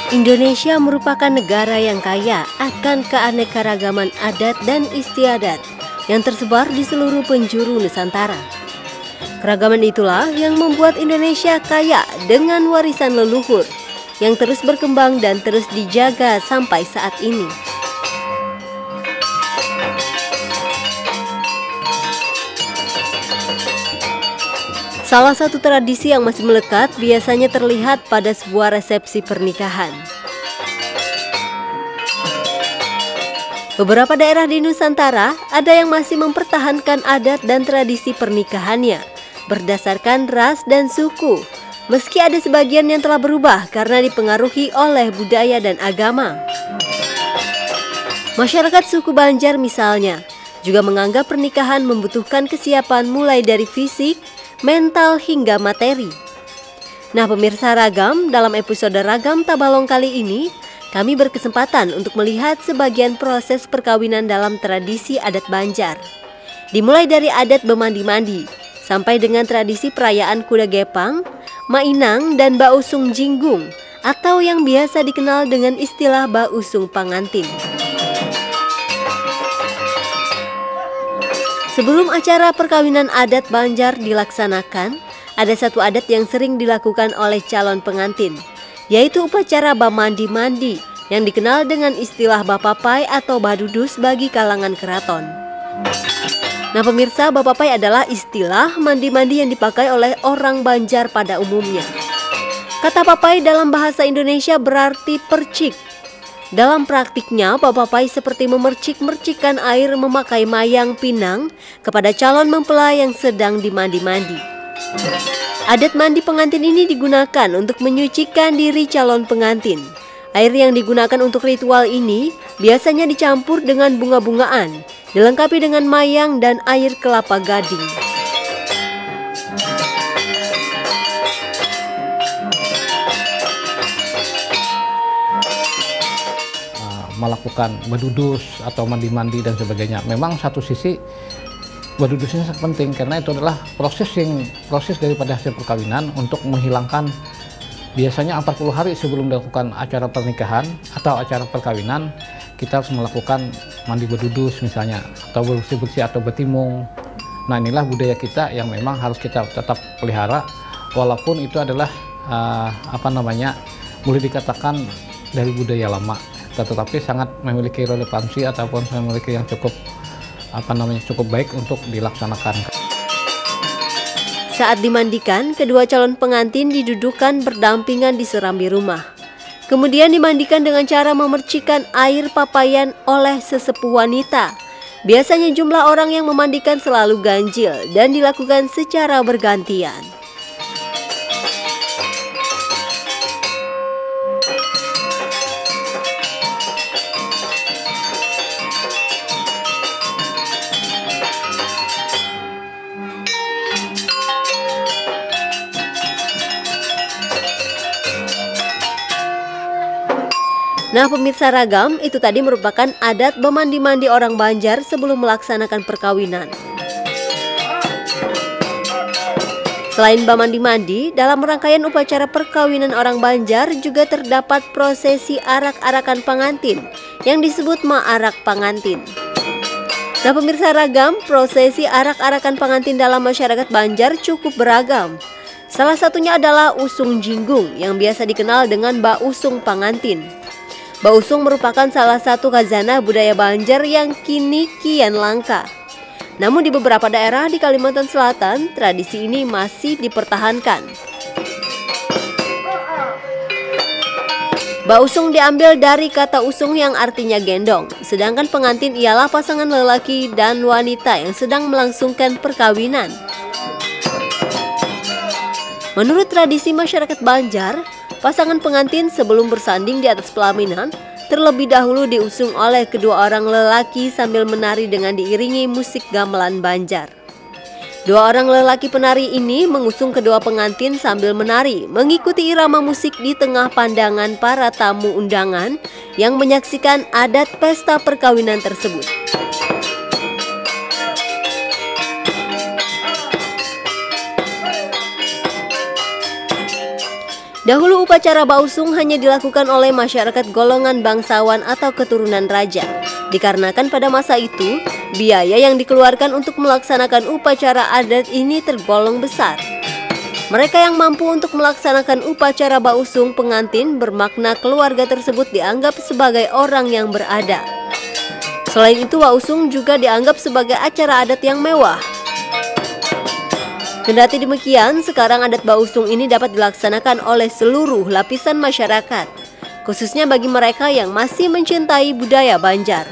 Indonesia merupakan negara yang kaya akan keanekaragaman adat dan istiadat yang tersebar di seluruh penjuru Nusantara. Keragaman itulah yang membuat Indonesia kaya dengan warisan leluhur yang terus berkembang dan terus dijaga sampai saat ini. Salah satu tradisi yang masih melekat biasanya terlihat pada sebuah resepsi pernikahan. Beberapa daerah di Nusantara ada yang masih mempertahankan adat dan tradisi pernikahannya berdasarkan ras dan suku, meski ada sebagian yang telah berubah karena dipengaruhi oleh budaya dan agama. Masyarakat suku Banjar misalnya juga menganggap pernikahan membutuhkan kesiapan mulai dari fisik, mental hingga materi. Nah pemirsa Ragam, dalam episode Ragam Tabalong kali ini kami berkesempatan untuk melihat sebagian proses perkawinan dalam tradisi adat Banjar. Dimulai dari adat bemandi-mandi sampai dengan tradisi perayaan kuda gepang, mainang dan bausung jinggung atau yang biasa dikenal dengan istilah bausung pangantin. Sebelum acara perkawinan adat Banjar dilaksanakan, ada satu adat yang sering dilakukan oleh calon pengantin, yaitu upacara bamandi-mandi yang dikenal dengan istilah bapapai atau badudus bagi kalangan keraton. Nah pemirsa, bapapai adalah istilah mandi-mandi yang dipakai oleh orang Banjar pada umumnya. Kata papai dalam bahasa Indonesia berarti percik. Dalam praktiknya, bapapai seperti memercik-mercikkan air memakai mayang pinang kepada calon mempelai yang sedang dimandi-mandi. Adat mandi pengantin ini digunakan untuk menyucikan diri calon pengantin. Air yang digunakan untuk ritual ini biasanya dicampur dengan bunga-bungaan, dilengkapi dengan mayang dan air kelapa gading. Melakukan badudus atau mandi-mandi dan sebagainya. Memang satu sisi badudusnya sangat penting karena itu adalah proses daripada hasil perkawinan untuk menghilangkan biasanya 40 hari sebelum dilakukan acara pernikahan atau acara perkawinan kita harus melakukan mandi badudus misalnya atau bersih-bersih atau bertimung. Nah inilah budaya kita yang memang harus kita tetap pelihara walaupun itu adalah boleh dikatakan dari budaya lama. Tetapi sangat memiliki relevansi ataupun memiliki yang cukup baik untuk dilaksanakan. Saat dimandikan, kedua calon pengantin didudukkan berdampingan di serambi rumah. Kemudian dimandikan dengan cara memercikan air papayan oleh sesepuh wanita. Biasanya jumlah orang yang memandikan selalu ganjil dan dilakukan secara bergantian. Nah pemirsa Ragam, itu tadi merupakan adat bemandi-mandi orang Banjar sebelum melaksanakan perkawinan. Selain bamandi-mandi, dalam rangkaian upacara perkawinan orang Banjar juga terdapat prosesi arak-arakan pengantin yang disebut ma'arak pengantin. Nah pemirsa Ragam, prosesi arak-arakan pengantin dalam masyarakat Banjar cukup beragam. Salah satunya adalah usung jinggung yang biasa dikenal dengan bausung pangantin. Bausung merupakan salah satu khazanah budaya Banjar yang kini kian langka. Namun di beberapa daerah di Kalimantan Selatan, tradisi ini masih dipertahankan. Bausung diambil dari kata usung yang artinya gendong, sedangkan pengantin ialah pasangan lelaki dan wanita yang sedang melangsungkan perkawinan. Menurut tradisi masyarakat Banjar, Pasangan pengantin sebelum bersanding di atas pelaminan terlebih dahulu diusung oleh kedua orang lelaki sambil menari dengan diiringi musik gamelan Banjar. Dua orang lelaki penari ini mengusung kedua pengantin sambil menari, mengikuti irama musik di tengah pandangan para tamu undangan yang menyaksikan adat pesta perkawinan tersebut. Dahulu upacara bausung hanya dilakukan oleh masyarakat golongan bangsawan atau keturunan raja. Dikarenakan pada masa itu, biaya yang dikeluarkan untuk melaksanakan upacara adat ini tergolong besar. Mereka yang mampu untuk melaksanakan upacara bausung pengantin bermakna keluarga tersebut dianggap sebagai orang yang berada. Selain itu, bausung juga dianggap sebagai acara adat yang mewah. Kendati demikian, sekarang adat bausung ini dapat dilaksanakan oleh seluruh lapisan masyarakat, khususnya bagi mereka yang masih mencintai budaya Banjar.